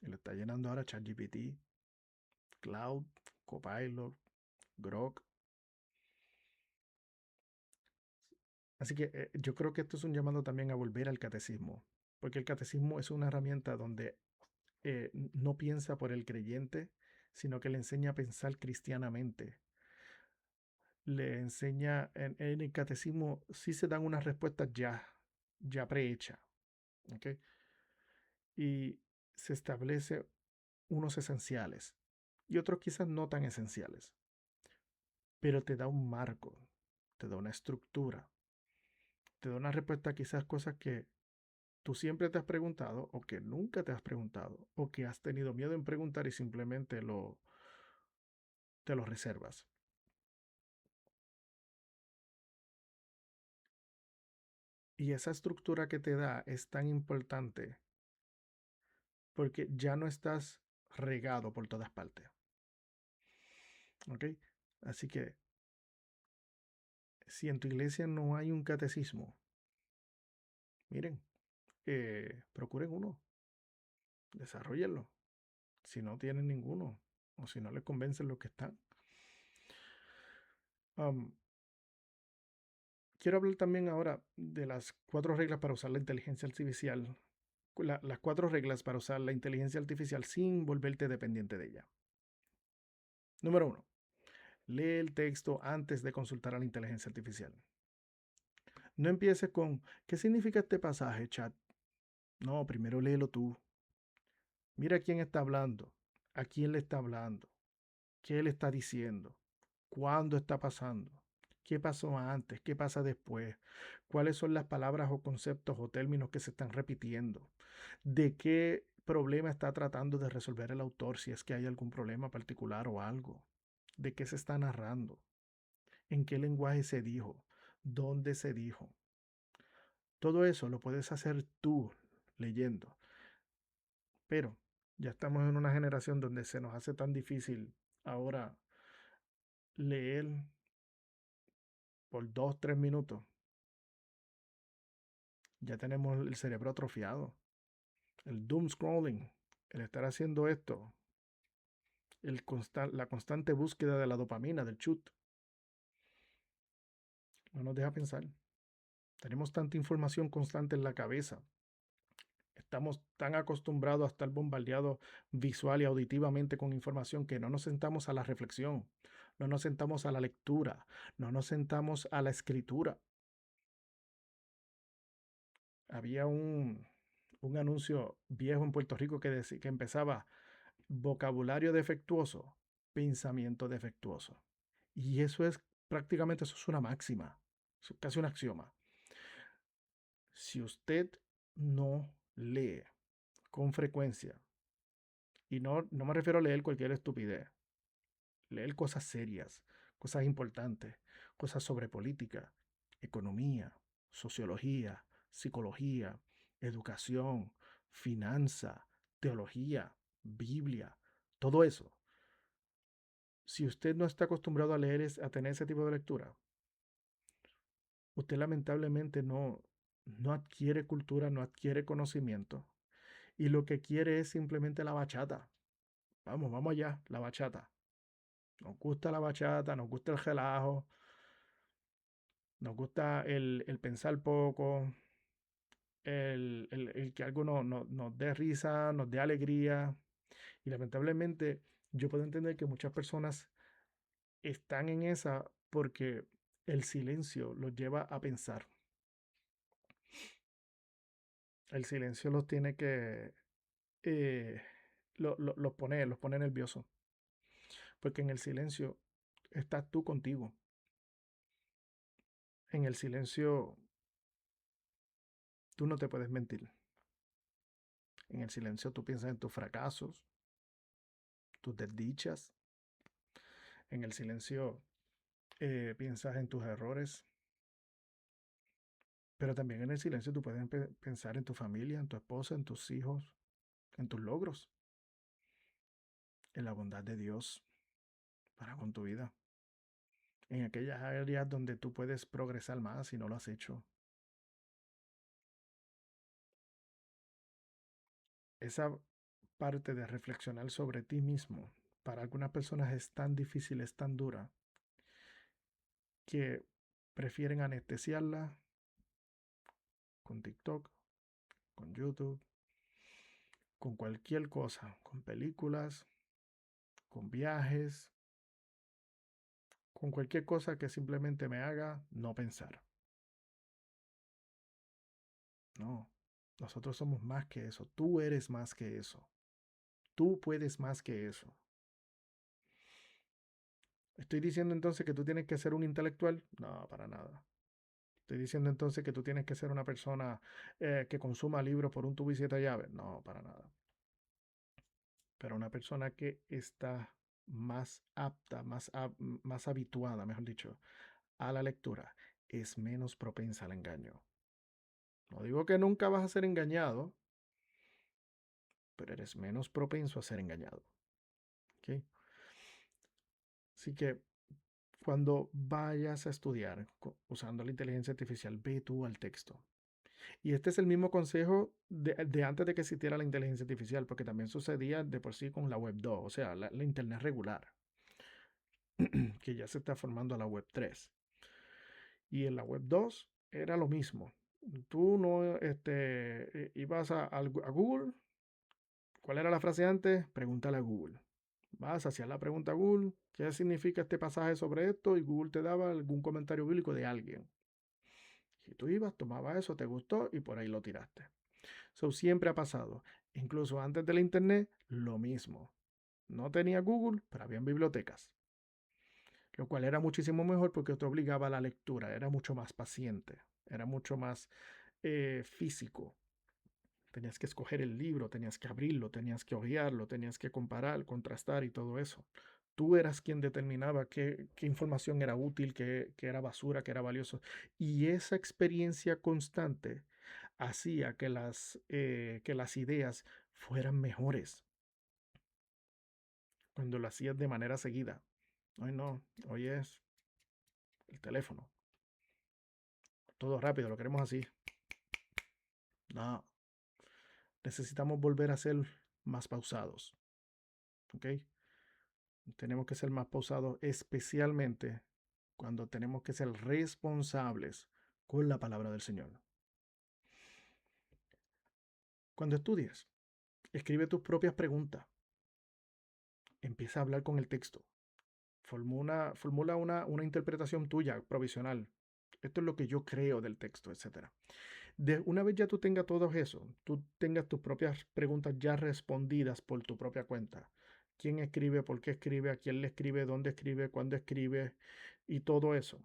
y lo está llenando ahora ChatGPT, Cloud, Copilot, Grok. Así que yo creo que esto es un llamado también a volver al catecismo, porque el catecismo es una herramienta donde no piensa por el creyente, sino que le enseña a pensar cristianamente. Le enseña, en el catecismo sí se dan unas respuestas ya prehechas, ¿ok? Y se establece unos esenciales y otros quizás no tan esenciales, pero te da un marco, te da una estructura, te da una respuesta a quizás cosas que tú siempre te has preguntado o que nunca te has preguntado o que has tenido miedo en preguntar y simplemente te lo reservas. Y esa estructura que te da es tan importante porque ya no estás regado por todas partes. ¿Ok? Así que si en tu iglesia no hay un catecismo, miren, procuren uno, desarrollenlo. Si no tienen ninguno o si no les convencen los que están. Um, Quiero hablar también ahora de las 4 reglas para usar la inteligencia artificial. Las 4 reglas para usar la inteligencia artificial sin volverte dependiente de ella. Número 1. Lee el texto antes de consultar a la inteligencia artificial. No empieces con, ¿qué significa este pasaje, chat? No, primero léelo tú. Mira quién está hablando, a quién le está hablando, qué le está diciendo, cuándo está pasando, qué pasó antes, qué pasa después, cuáles son las palabras o conceptos o términos que se están repitiendo, de qué problema está tratando de resolver el autor, si es que hay algún problema particular o algo, de qué se está narrando, en qué lenguaje se dijo, dónde se dijo. Todo eso lo puedes hacer tú leyendo, pero ya estamos en una generación donde se nos hace tan difícil ahora leer por 2, 3 minutos. Ya tenemos el cerebro atrofiado. El doom scrolling, el estar haciendo esto, la constante búsqueda de la dopamina, del chut, no nos deja pensar. Tenemos tanta información constante en la cabeza. Estamos tan acostumbrados a estar bombardeados visual y auditivamente con información que no nos sentamos a la reflexión, no nos sentamos a la lectura, no nos sentamos a la escritura. Había un anuncio viejo en Puerto Rico que empezaba vocabulario defectuoso, pensamiento defectuoso. Y eso es prácticamente, eso es una máxima, es casi un axioma. Si usted no lee con frecuencia, y no me refiero a leer cualquier estupidez, leer cosas serias, cosas importantes, cosas sobre política, economía, sociología, psicología, educación, finanza, teología, Biblia, todo eso. Si usted no está acostumbrado a leer, a tener ese tipo de lectura, usted lamentablemente no adquiere cultura, no adquiere conocimiento. Y lo que quiere es simplemente la bachata. Vamos allá, la bachata. Nos gusta la bachata, nos gusta el relajo, nos gusta el pensar poco, el que algo nos dé risa, nos dé alegría. Y lamentablemente yo puedo entender que muchas personas están en esa porque el silencio los lleva a pensar. El silencio los tiene que, eh, los pone nerviosos. Porque en el silencio estás tú contigo. En el silencio tú no te puedes mentir. En el silencio tú piensas en tus fracasos, tus desdichas. En el silencio piensas en tus errores. Pero también en el silencio tú puedes pensar en tu familia, en tu esposa, en tus hijos, en tus logros, en la bondad de Dios para con tu vida. En aquellas áreas donde tú puedes progresar más si no lo has hecho. Esa parte de reflexionar sobre ti mismo para algunas personas es tan difícil, es tan dura, que prefieren anestesiarla con TikTok, con YouTube, con cualquier cosa, con películas, con viajes, con cualquier cosa que simplemente me haga no pensar. No, nosotros somos más que eso. Tú eres más que eso. Tú puedes más que eso. ¿Estoy diciendo entonces que tú tienes que ser un intelectual? No, para nada. ¿Estoy diciendo entonces que tú tienes que ser una persona que consuma libros por un tubo y siete llaves? No, para nada. Pero una persona que está más apta, más habituada, mejor dicho, a la lectura, es menos propensa al engaño. No digo que nunca vas a ser engañado, pero eres menos propenso a ser engañado. ¿Okay? Así que cuando vayas a estudiar usando la inteligencia artificial, ve tú al texto. Y este es el mismo consejo de antes de que existiera la inteligencia artificial, porque también sucedía de por sí con la web 2, o sea, la internet regular, que ya se está formando la web 3. Y en la web 2 era lo mismo. Tú no ibas a Google. ¿Cuál era la frase antes? Pregúntale a Google. Vas hacia la pregunta a Google, ¿qué significa este pasaje sobre esto? Y Google te daba algún comentario bíblico de alguien. Si tú ibas, tomabas eso, te gustó y por ahí lo tiraste. Eso siempre ha pasado. Incluso antes de la internet, lo mismo. No tenía Google, pero habían bibliotecas. Lo cual era muchísimo mejor porque te obligaba a la lectura, era mucho más paciente, era mucho más físico. Tenías que escoger el libro, tenías que abrirlo, tenías que hojearlo, tenías que comparar, contrastar y todo eso. Tú eras quien determinaba qué información era útil, qué era basura, qué era valioso. Y esa experiencia constante hacía que las ideas fueran mejores cuando lo hacías de manera seguida. Hoy no, hoy es el teléfono. Todo rápido, lo queremos así. No, necesitamos volver a ser más pausados. ¿Ok? Tenemos que ser más pausados, especialmente cuando tenemos que ser responsables con la palabra del Señor. Cuando estudias, escribe tus propias preguntas. Empieza a hablar con el texto. Formula una interpretación tuya, provisional. Esto es lo que yo creo del texto, etc. Una vez ya tú tengas todo eso, tú tengas tus propias preguntas ya respondidas por tu propia cuenta. ¿Quién escribe? ¿Por qué escribe? ¿A quién le escribe? ¿Dónde escribe? ¿Cuándo escribe? Y todo eso.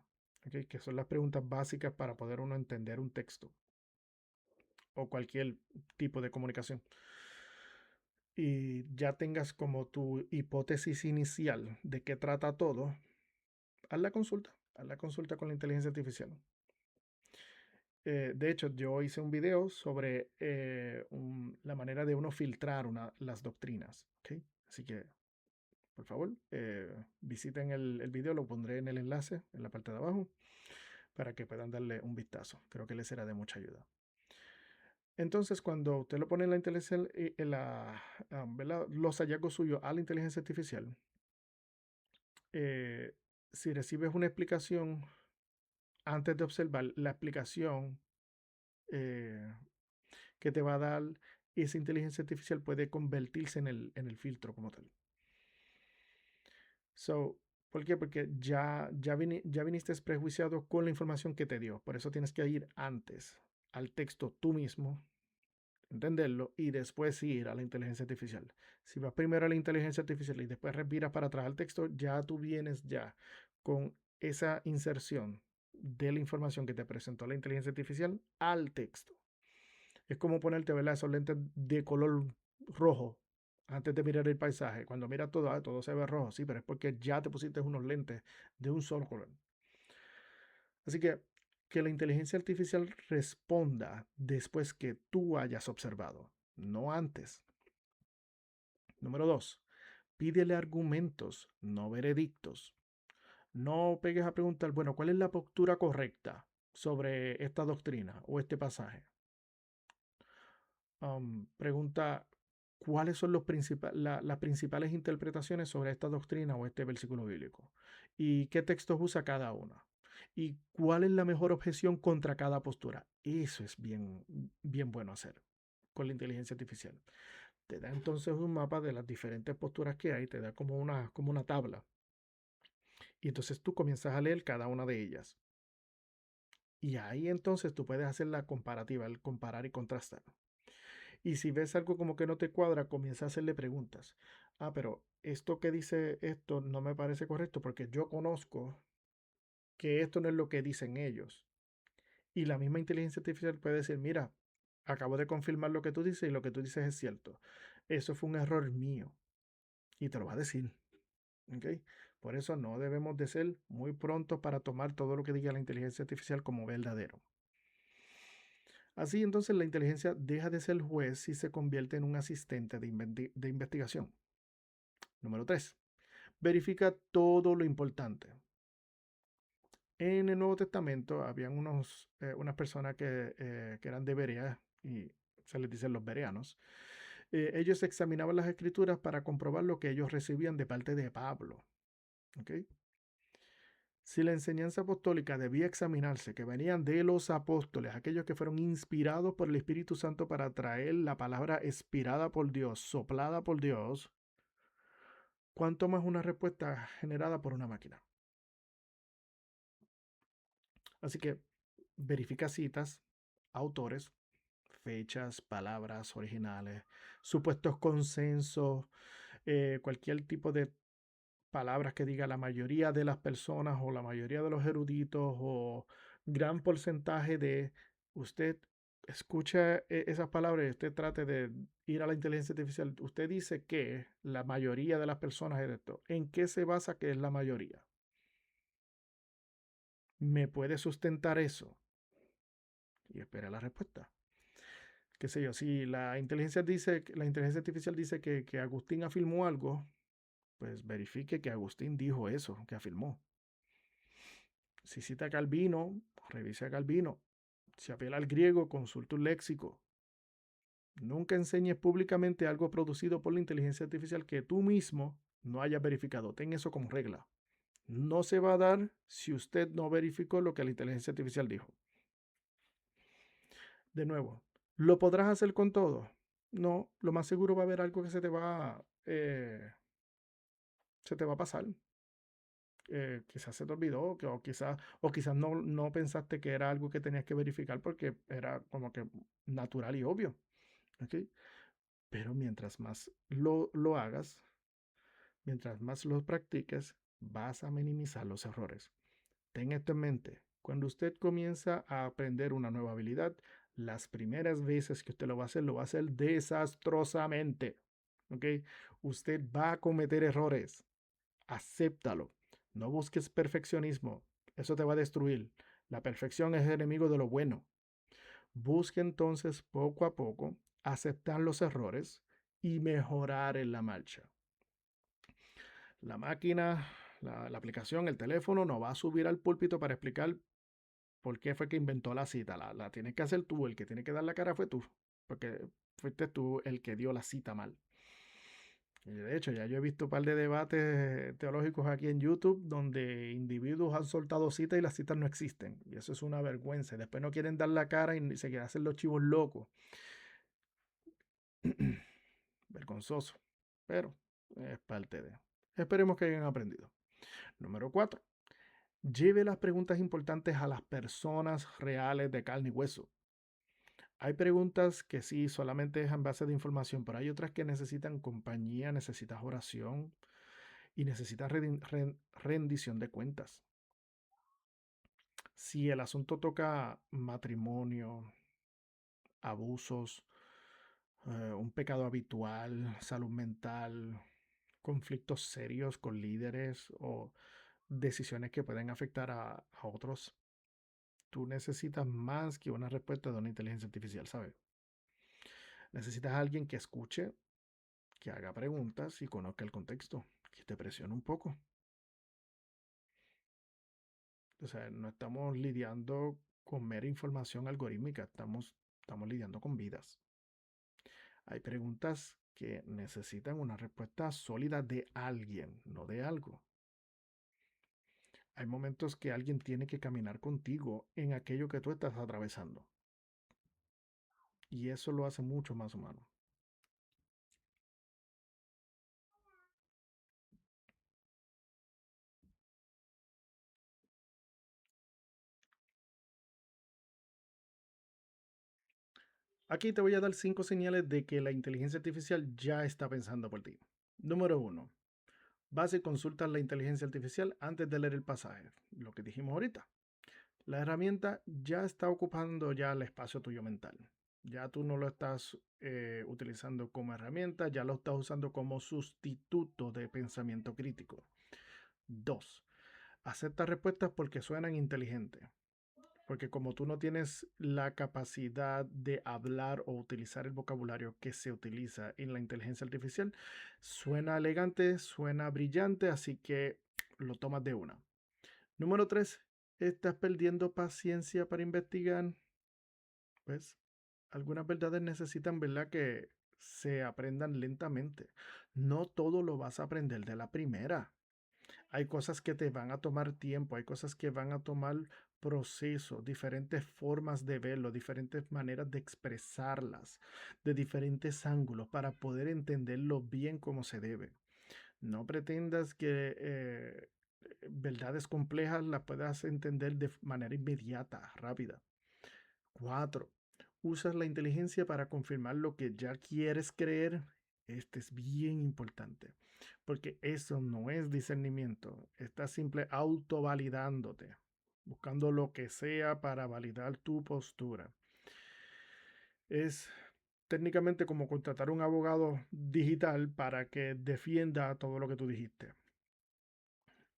¿Okay? Que son las preguntas básicas para poder uno entender un texto o cualquier tipo de comunicación. Y ya tengas como tu hipótesis inicial de qué trata todo, haz la consulta. Haz la consulta con la inteligencia artificial. De hecho, yo hice un video sobre la manera de uno filtrar las doctrinas. ¿Okay? Así que por favor, visiten el video, lo pondré en el enlace en la parte de abajo para que puedan darle un vistazo. Creo que les será de mucha ayuda. Entonces, cuando usted lo pone en la inteligencia, ¿verdad? Los hallazgos suyos a la inteligencia artificial, eh, si recibes una explicación, antes de observar la explicación eh, que te va a dar esa inteligencia artificial, puede convertirse en el filtro como tal. So, ¿por qué? Porque ya viniste prejuiciado con la información que te dio. Por eso tienes que ir antes al texto tú mismo, entenderlo y después ir a la inteligencia artificial. Si vas primero a la inteligencia artificial y después respiras para atrás al texto, ya tú vienes ya con esa inserción de la información que te presentó la inteligencia artificial al texto. Es como ponerte, ¿verdad? Esos lentes de color rojo antes de mirar el paisaje. Cuando miras todo, todo se ve rojo, sí, pero es porque ya te pusiste unos lentes de un solo color. Así que la inteligencia artificial responda después que tú hayas observado, no antes. Número 2, pídele argumentos, no veredictos. No pegues a preguntar, bueno, ¿cuál es la postura correcta sobre esta doctrina o este pasaje? Pregunta, ¿cuáles son las principales interpretaciones sobre esta doctrina o este versículo bíblico? ¿Y qué textos usa cada una? ¿Y cuál es la mejor objeción contra cada postura? Eso es bien, bien bueno hacer con la inteligencia artificial. Te da entonces un mapa de las diferentes posturas que hay, te da como una tabla. Y entonces tú comienzas a leer cada una de ellas. Y ahí entonces tú puedes hacer la comparativa, el comparar y contrastar. Y si ves algo como que no te cuadra, comienza a hacerle preguntas. Pero esto que dice esto no me parece correcto porque yo conozco que esto no es lo que dicen ellos. Y la misma inteligencia artificial puede decir, mira, acabo de confirmar lo que tú dices y lo que tú dices es cierto. Eso fue un error mío. Y te lo va a decir. ¿Ok? Por eso no debemos de ser muy prontos para tomar todo lo que diga la inteligencia artificial como verdadero. Así entonces la inteligencia deja de ser juez y se convierte en un asistente de investigación. Número 3. Verifica todo lo importante. En el Nuevo Testamento habían unas personas que eran de Berea y se les dicen los bereanos. Ellos examinaban las escrituras para comprobar lo que ellos recibían de parte de Pablo. ¿Okay? Si la enseñanza apostólica debía examinarse, que venían de los apóstoles, aquellos que fueron inspirados por el Espíritu Santo para traer la palabra inspirada por Dios, soplada por Dios, ¿cuánto más una respuesta generada por una máquina? Así que verifica citas, autores, fechas, palabras originales, supuestos consensos, cualquier tipo de palabras que diga la mayoría de las personas o la mayoría de los eruditos o gran porcentaje de usted escucha esas palabras y usted trate de ir a la inteligencia artificial. Usted dice que la mayoría de las personas es esto. ¿En qué se basa que es la mayoría? ¿Me puede sustentar eso? Y espera la respuesta. Qué sé yo, si la inteligencia artificial dice que Agustín afirmó algo, pues verifique que Agustín dijo eso, que afirmó. Si cita a Calvino, revise a Calvino. Si apela al griego, consulte un léxico. Nunca enseñes públicamente algo producido por la inteligencia artificial que tú mismo no hayas verificado. Ten eso como regla. No se va a dar si usted no verificó lo que la inteligencia artificial dijo. De nuevo, ¿lo podrás hacer con todo? No, lo más seguro va a haber algo que se te va a pasar. Quizás se te olvidó, o quizás no pensaste que era algo que tenías que verificar porque era como que natural y obvio. ¿Ok? Pero mientras más lo hagas, mientras más lo practiques, vas a minimizar los errores. Ten esto en mente. Cuando usted comienza a aprender una nueva habilidad, las primeras veces que usted lo va a hacer desastrosamente. ¿Ok? Usted va a cometer errores. Acéptalo. No busques perfeccionismo. Eso te va a destruir. La perfección es el enemigo de lo bueno. Busque entonces poco a poco aceptar los errores y mejorar en la marcha. La máquina, la aplicación, el teléfono no va a subir al púlpito para explicar por qué fue que inventó la cita. La tienes que hacer tú, el que tiene que dar la cara fue tú, porque fuiste tú el que dio la cita mal. Y de hecho, ya yo he visto un par de debates teológicos aquí en YouTube donde individuos han soltado citas y las citas no existen. Y eso es una vergüenza. Después no quieren dar la cara y se quieren hacer los chivos locos. Vergonzoso. Pero es parte de. Esperemos que hayan aprendido. Número 4. Lleve las preguntas importantes a las personas reales de carne y hueso. Hay preguntas que sí, solamente es en base de información, pero hay otras que necesitan compañía, necesitas oración y necesitas rendición de cuentas. Si el asunto toca matrimonio, abusos, un pecado habitual, salud mental, conflictos serios con líderes o decisiones que pueden afectar a otros, tú necesitas más que una respuesta de una inteligencia artificial, ¿sabes? Necesitas a alguien que escuche, que haga preguntas y conozca el contexto, que te presione un poco. O sea, no estamos lidiando con mera información algorítmica, estamos lidiando con vidas. Hay preguntas que necesitan una respuesta sólida de alguien, no de algo. Hay momentos que alguien tiene que caminar contigo en aquello que tú estás atravesando. Y eso lo hace mucho más humano. Aquí te voy a dar 5 señales de que la inteligencia artificial ya está pensando por ti. Número 1. Vas y consultas la inteligencia artificial antes de leer el pasaje. Lo que dijimos ahorita. La herramienta ya está ocupando ya el espacio tuyo mental. Ya tú no lo estás utilizando como herramienta, ya lo estás usando como sustituto de pensamiento crítico. 2. Acepta respuestas porque suenan inteligentes. Porque como tú no tienes la capacidad de hablar o utilizar el vocabulario que se utiliza en la inteligencia artificial, suena elegante, suena brillante, así que lo tomas de una. Número 3. ¿Estás perdiendo paciencia para investigar? Pues algunas verdades necesitan, ¿verdad?, que se aprendan lentamente. No todo lo vas a aprender de la primera. Hay cosas que te van a tomar tiempo, hay cosas que van a tomar proceso, diferentes formas de verlo, diferentes maneras de expresarlas, de diferentes ángulos para poder entenderlo bien como se debe. No pretendas que verdades complejas las puedas entender de manera inmediata, rápida. 4. Usas la inteligencia para confirmar lo que ya quieres creer. Este es bien importante, porque eso no es discernimiento. Estás simple autovalidándote, buscando lo que sea para validar tu postura. Es técnicamente como contratar un abogado digital para que defienda todo lo que tú dijiste,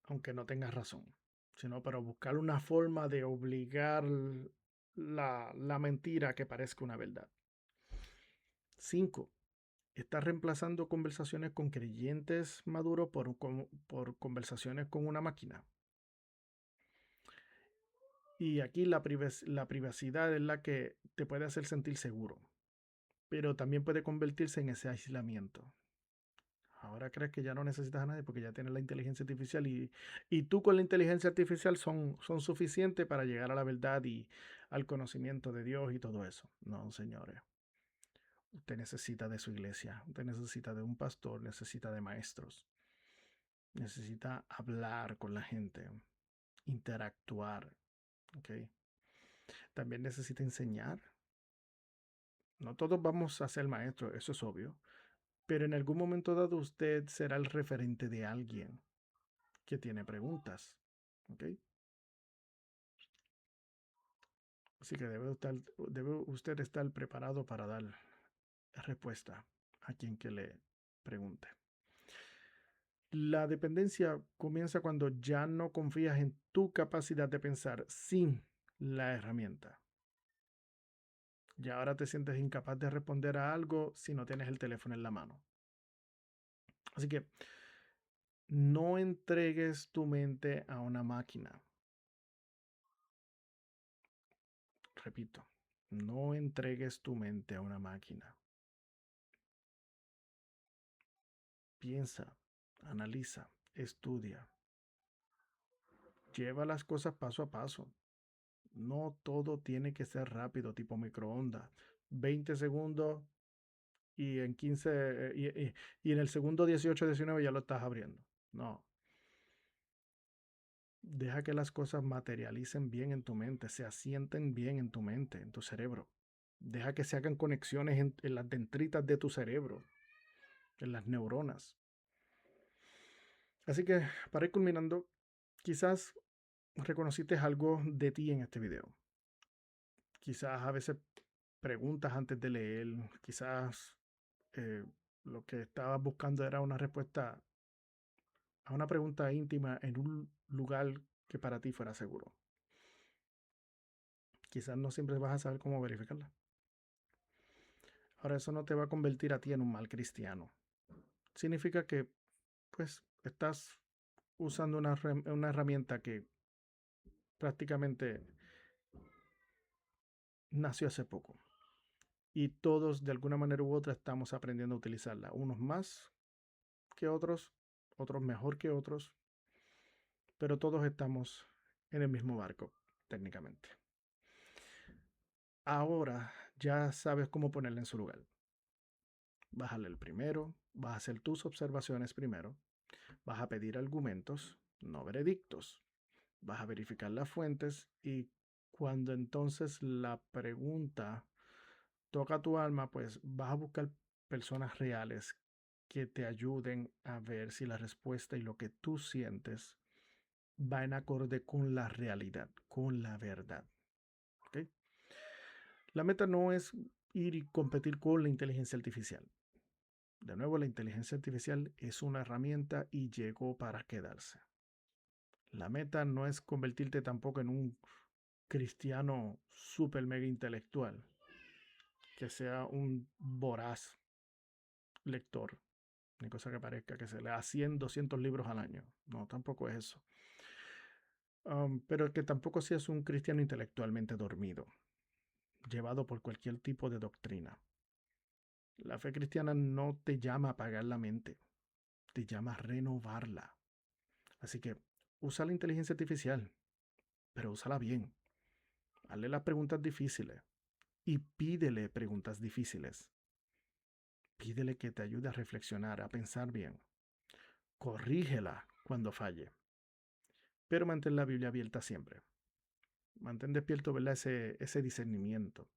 aunque no tengas razón, sino para buscar una forma de obligar la mentira a que parezca una verdad. 5. Estás reemplazando conversaciones con creyentes maduros por conversaciones con una máquina. Y aquí la privacidad es la que te puede hacer sentir seguro, pero también puede convertirse en ese aislamiento. Ahora crees que ya no necesitas a nadie porque ya tienes la inteligencia artificial y tú con la inteligencia artificial son suficientes para llegar a la verdad y al conocimiento de Dios y todo eso. No, señores. Usted necesita de su iglesia, usted necesita de un pastor, necesita de maestros, necesita hablar con la gente, interactuar, ¿ok? También necesita enseñar. No todos vamos a ser maestros, eso es obvio, pero en algún momento dado usted será el referente de alguien que tiene preguntas, ¿ok? Así que debe usted estar preparado para dar respuesta a quien que le pregunte. La dependencia comienza cuando ya no confías en tu capacidad de pensar sin la herramienta. Y ahora te sientes incapaz de responder a algo si no tienes el teléfono en la mano. Así que No entregues tu mente a una máquina. Repito, no entregues tu mente a una máquina. Piensa, analiza, estudia. Lleva las cosas paso a paso. No todo tiene que ser rápido, tipo microondas. 20 segundos y en 15 y en el segundo 18, 19 ya lo estás abriendo. No. Deja que las cosas materialicen bien en tu mente, se asienten bien en tu mente, en tu cerebro. Deja que se hagan conexiones en las dendritas de tu cerebro, en las neuronas. Así que, para ir culminando, quizás reconociste algo de ti en este video. Quizás a veces preguntas antes de leer, quizás eh, lo que estabas buscando era una respuesta a una pregunta íntima en un lugar que para ti fuera seguro. Quizás no siempre vas a saber cómo verificarla. Ahora, eso no te va a convertir a ti en un mal cristiano. Significa que, pues, estás usando una herramienta que prácticamente nació hace poco. Y todos, de alguna manera u otra, estamos aprendiendo a utilizarla. Unos más que otros, otros mejor que otros, pero todos estamos en el mismo barco, técnicamente. Ahora ya sabes cómo ponerla en su lugar. Vas a leer primero, vas a hacer tus observaciones primero, vas a pedir argumentos, no veredictos. Vas a verificar las fuentes y cuando entonces la pregunta toca tu alma, pues vas a buscar personas reales que te ayuden a ver si la respuesta y lo que tú sientes va en acorde con la realidad, con la verdad. ¿Ok? La meta no es ir y competir con la inteligencia artificial. De nuevo, la inteligencia artificial es una herramienta y llegó para quedarse. La meta no es convertirte tampoco en un cristiano super mega intelectual, que sea un voraz lector, ni cosa que parezca, que se lea 100, 200 libros al año. No, tampoco es eso. Pero que tampoco seas un cristiano intelectualmente dormido, llevado por cualquier tipo de doctrina. La fe cristiana no te llama a apagar la mente, te llama a renovarla. Así que usa la inteligencia artificial, pero úsala bien. Hazle las preguntas difíciles y pídele preguntas difíciles. Pídele que te ayude a reflexionar, a pensar bien. Corrígela cuando falle. Pero mantén la Biblia abierta siempre. Mantén despierto, ¿verdad? Ese discernimiento.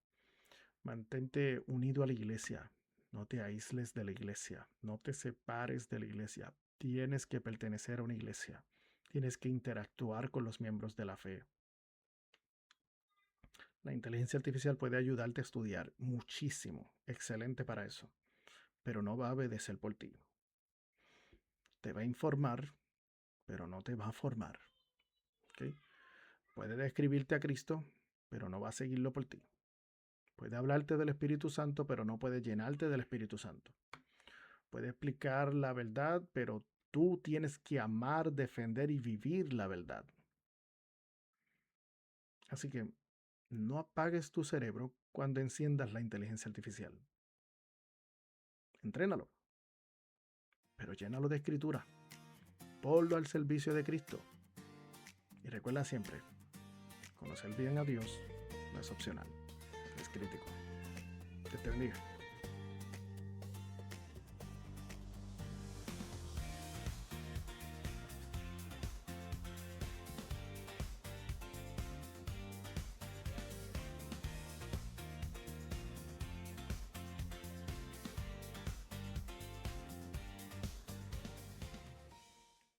Mantente unido a la iglesia. No te aísles de la iglesia. No te separes de la iglesia. Tienes que pertenecer a una iglesia. Tienes que interactuar con los miembros de la fe. La inteligencia artificial puede ayudarte a estudiar muchísimo. Excelente para eso. Pero no va a obedecer por ti. Te va a informar, pero no te va a formar. ¿Okay? Puede describirte a Cristo, pero no va a seguirlo por ti. Puede hablarte del Espíritu Santo, pero no puede llenarte del Espíritu Santo. Puede explicar la verdad, pero tú tienes que amar, defender y vivir la verdad. Así que no apagues tu cerebro cuando enciendas la inteligencia artificial. Entrénalo, pero llénalo de escritura. Ponlo al servicio de Cristo. Y recuerda siempre, conocer bien a Dios no es opcional, es crítico. Que te bendiga.